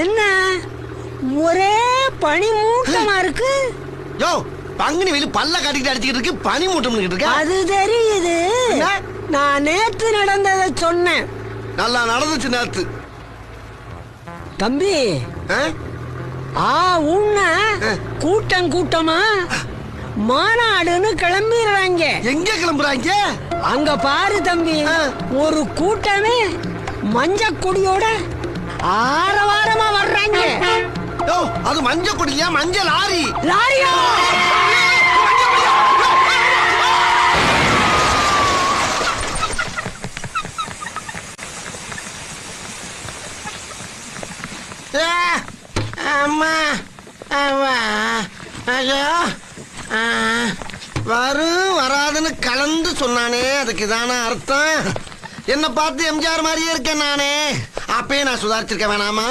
என்ன ஒரே பனி மூட்டமா இருக்கு? யோ, பங்குனி வெயில் பல்ல காட்டிக்கிட்டு அடிச்சுக்கிட்டு இருக்கு, பனி மூட்டம் இருக்கு. அது தெரியுது. நான் நேத்து நடந்ததை சொன்னேன். நல்லா நடந்துச்சு நேத்து. தம்பி, உன்ன கூட்டம் கூட்டமா மாநாடுன்னு கிளம்பிடுறாங்க. எங்க கிளம்புறாங்க? அங்க பாரு தம்பி, ஒரு கூட்டமே மஞ்ச கொடியோட ஆரவாரமா வர்றாங்க. அது மஞ்ச கொடியா? மஞ்ச லாரி. லாரியா? அம்மா, ஐயோ, வரும் வராதுன்னு கலந்து சொன்னானே, அதுக்கு இதான அர்த்தம்? என்ன பார்த்து எம்ஜிஆர் மாதிரியே இருக்கேன் நானே. அப்பயே நான் சுதாரிச்சிருக்க வேணாமா?